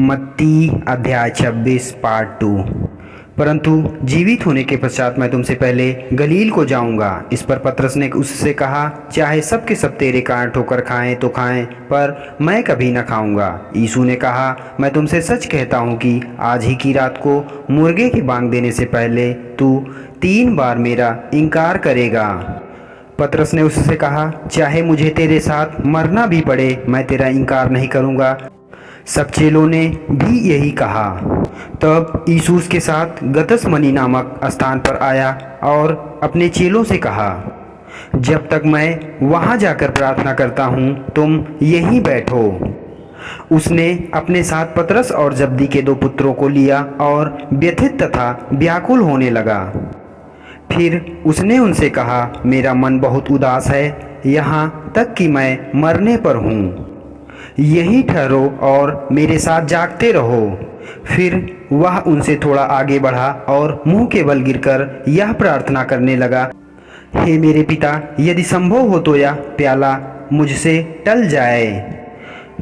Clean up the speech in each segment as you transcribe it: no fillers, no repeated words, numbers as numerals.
मत्ती अध्याय 26 पार्ट 2। परंतु जीवित होने के पश्चात मैं तुमसे पहले गलील को जाऊंगा। इस पर पतरस ने उससे कहा, चाहे सब के सब तेरे कारण ठोकर खाएं तो खाएं, पर मैं कभी न खाऊंगा। यीशु ने कहा, मैं तुमसे सच कहता हूँ कि आज ही की रात को मुर्गे के बांग देने से पहले तू 3 बार मेरा इनकार करेगा। पतरस ने उससे कहा, चाहे मुझे तेरे साथ मरना भी पड़े, मैं तेरा इनकार नहीं करूँगा। सब चेलों ने भी यही कहा। तब यीशु के साथ गतसमनी नामक स्थान पर आया और अपने चेलों से कहा, जब तक मैं वहाँ जाकर प्रार्थना करता हूँ, तुम यहीं बैठो। उसने अपने साथ पतरस और जब्दी के 2 पुत्रों को लिया और व्यथित तथा व्याकुल होने लगा। फिर उसने उनसे कहा, मेरा मन बहुत उदास है, यहाँ तक कि मैं मरने पर हूँ। यहीं ठहरो और मेरे साथ जागते रहो। फिर वह उनसे थोड़ा आगे बढ़ा और मुंह के बल गिरकर यह प्रार्थना करने लगा, हे मेरे पिता, यदि संभव हो तो यह प्याला मुझसे टल जाए,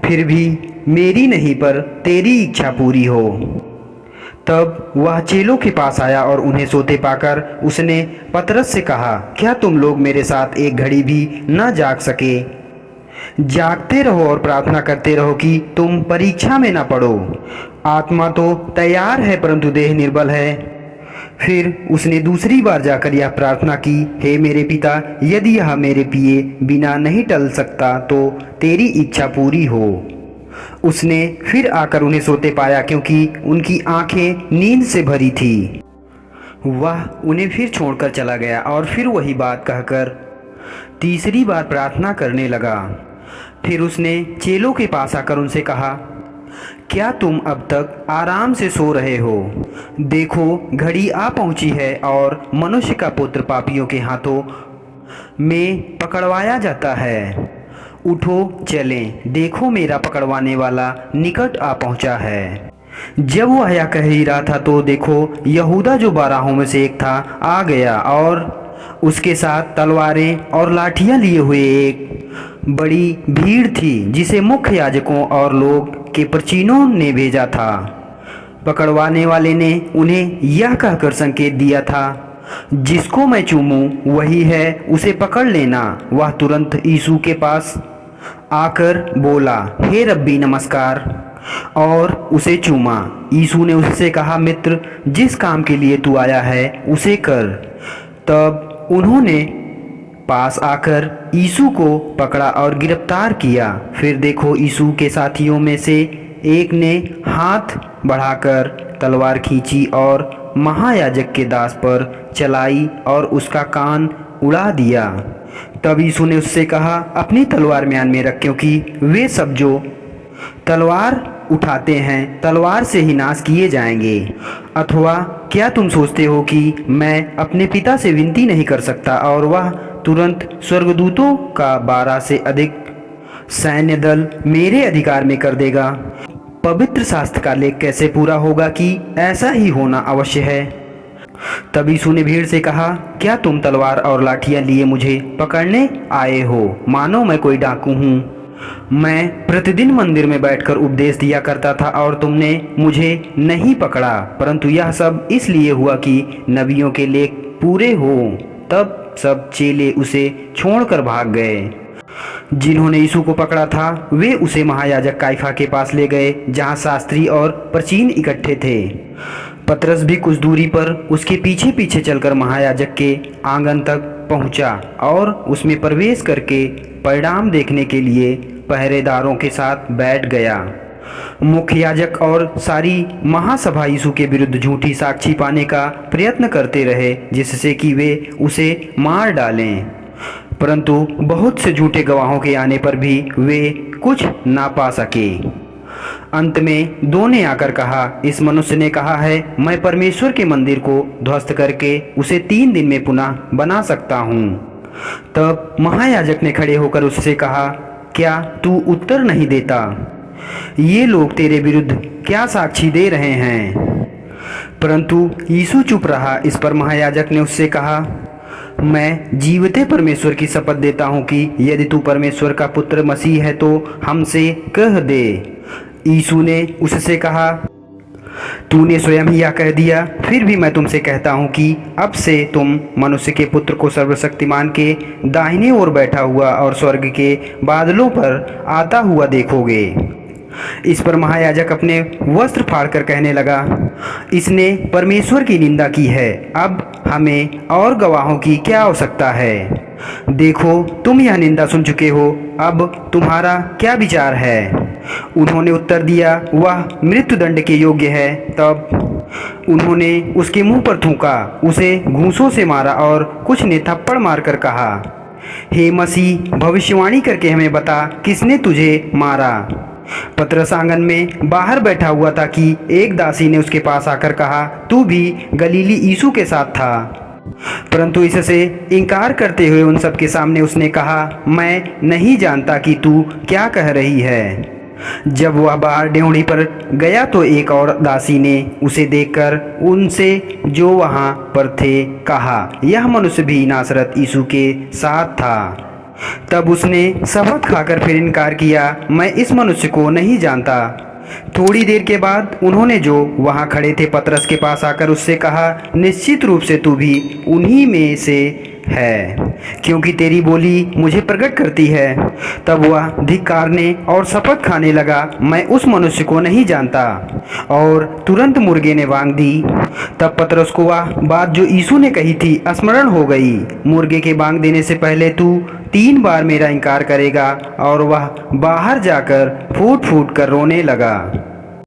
फिर भी मेरी नहीं पर तेरी इच्छा पूरी हो। तब वह चेलों के पास आया और उन्हें सोते पाकर उसने पतरस से कहा, क्या तुम लोग मेरे साथ एक घड़ी भी न जाग सके? जागते रहो और प्रार्थना करते रहो कि तुम परीक्षा में न पड़ो। आत्मा तो तैयार है परंतु देह निर्बल है। फिर उसने दूसरी बार जाकर यह प्रार्थना की, हे मेरे पिता, यदि यह मेरे पिए बिना नहीं टल सकता तो तेरी इच्छा पूरी हो। उसने फिर आकर उन्हें सोते पाया, क्योंकि उनकी आंखें नींद से भरी थी। वह उन्हें फिर छोड़कर चला गया और फिर वही बात कहकर तीसरी बार प्रार्थना करने लगा। फिर उसने चेलों के पास आकर उनसे कहा, क्या तुम अब तक आराम से सो रहे हो? देखो, घड़ी आ पहुंची है और मनुष्य का पुत्र पापियों के हाथों में पकड़वाया जाता है। उठो, चलें, देखो मेरा पकड़वाने वाला निकट आ पहुंचा है। जब वह यह कह ही रहा था तो देखो, यहूदा जो 12 में से एक था आ गया और उसके साथ तलवारें और लाठियां लिए हुए एक बड़ी भीड़ थी, जिसे मुख्य याजकों और लोग के प्रचीनों ने भेजा था। पकड़वाने वाले ने उन्हें यह कहकर संकेत दिया था, जिसको मैं चूमूं वही है, उसे पकड़ लेना। वह तुरंत यीशु के पास आकर बोला, हे रब्बी, नमस्कार, और उसे चूमा। यीशु ने उससे कहा, मित्र, जिस काम के लिए तू आया है उसे कर। तब उन्होंने पास आकर यीशु को पकड़ा और गिरफ्तार किया। फिर देखो, यीशु के साथियों में से एक ने हाथ बढ़ाकर तलवार खींची और महायाजक के दास पर चलाई और उसका कान उड़ा दिया। तब यीशु ने उससे कहा, अपनी तलवार म्यान में रख, क्योंकि वे सब जो तलवार उठाते हैं तलवार से ही नाश किए जाएंगे। अथवा क्या तुम सोचते हो कि मैं अपने पिता से विनती नहीं कर सकता और वह तुरंत स्वर्गदूतों का 12 से अधिक सैन्य दल मेरे अधिकार में कर देगा? पवित्र शास्त्र का लेख कैसे पूरा होगा कि ऐसा ही होना अवश्य है। तब यीशु ने भीड़ से कहा, क्या तुम तलवार और लाठियां लिए मुझे पकड़ने आए हो, मानो मैं कोई डाकू हूँ? मैं प्रतिदिन मंदिर में बैठकर उपदेश दिया करता था और तुमने मुझे नहीं पकड़ा, परंतु यह सब इसलिए हुआ कि नबियों के लेख पूरे हों। तब सब चेले उसे छोड़कर भाग गए। जिन्होंने यीशु को पकड़ा था वे उसे महायाजक काइफा के पास ले गए, जहां शास्त्री और प्रचीन इकट्ठे थे। पतरस भी कुछ दूरी पर उसके पीछे पीछे चलकर महायाजक के आंगन तक पहुंचा और उसमें प्रवेश करके परिणाम देखने के लिए पहरेदारों के साथ बैठ गया। मुख्य याजक और सारी महासभा यीशु के विरुद्ध झूठी साक्षी पाने का प्रयत्न करते रहे, जिससे कि वे उसे मार डालें, परंतु बहुत से झूठे गवाहों के आने पर भी वे कुछ ना पा सके। अंत में 2 ने आकर कहा, इस मनुष्य ने कहा है, मैं परमेश्वर के मंदिर को ध्वस्त करके उसे 3 दिन में पुनः बना सकता हूँ। तब महायाजक ने खड़े होकर उससे कहा, क्या तू उत्तर नहीं देता? ये लोग तेरे विरुद्ध क्या साक्षी दे रहे हैं? परंतु यीशु चुप रहा। इस पर महायाजक ने उससे कहा, मैं जीवते परमेश्वर की शपथ देता हूँ कि यदि तू परमेश्वर का पुत्र मसीह है तो हमसे कह दे, यीशु ने उससे कहा, तूने स्वयं ही यह कह दिया, फिर भी मैं तुमसे कहता हूँ कि अब से तुम मनुष्य के पुत्र को सर्वशक्तिमान के दाहिने ओर बैठा हुआ और स्वर्ग के बादलों पर आता हुआ देखोगे। इस पर महायाजक अपने वस्त्र फाड़कर कहने लगा, इसने परमेश्वर की निंदा की है, अब हमें और गवाहों की क्या आवश्यकता है। देखो, तुम यह निंदा सुन चुके हो, अब तुम्हारा क्या विचार है। उन्होंने उत्तर दिया, वह मृत्युदंड के योग्य है। तब उन्होंने उसके मुंह पर थूका, उसे घूंसों से मारा और कुछ ने थप्पड़ मारकर कहा, हे मसीह, भविष्यवाणी करके हमें बता, किसने तुझे मारा। पतरस आंगन में बाहर बैठा हुआ था कि एक दासी ने उसके पास आकर कहा, तू भी गलीली यीशु के साथ था। परंतु इससे इनकार करते हुए उन सब के सामने उसने कहा, मैं नहीं जानता कि तू क्या कह रही है। जब वह बाहर डेवढ़ी पर गया तो एक और दासी ने उसे देखकर उनसे जो वहाँ पर थे कहा, यह मनुष्य भी नासरत यीशु के साथ था। तब उसने शपथ खाकर फिर इनकार किया, मैं इस मनुष्य को नहीं जानता। थोड़ी देर के बाद उन्होंने जो वहाँ खड़े थे पतरस के पास आकर उससे कहा, निश्चित रूप से तू भी उन्हीं में से है, क्योंकि तेरी बोली मुझे प्रकट करती है। तब वह धिक्कारने और शपथ खाने लगा, मैं उस मनुष्य को नहीं जानता, और तुरंत मुर्गे ने वांग दी। तब पतरस को वह बात जो यीशु ने कही थी स्मरण हो गई, मुर्गे के वांग देने से पहले तू 3 बार मेरा इनकार करेगा। और वह बाहर जाकर फूट फूट कर रोने लगा।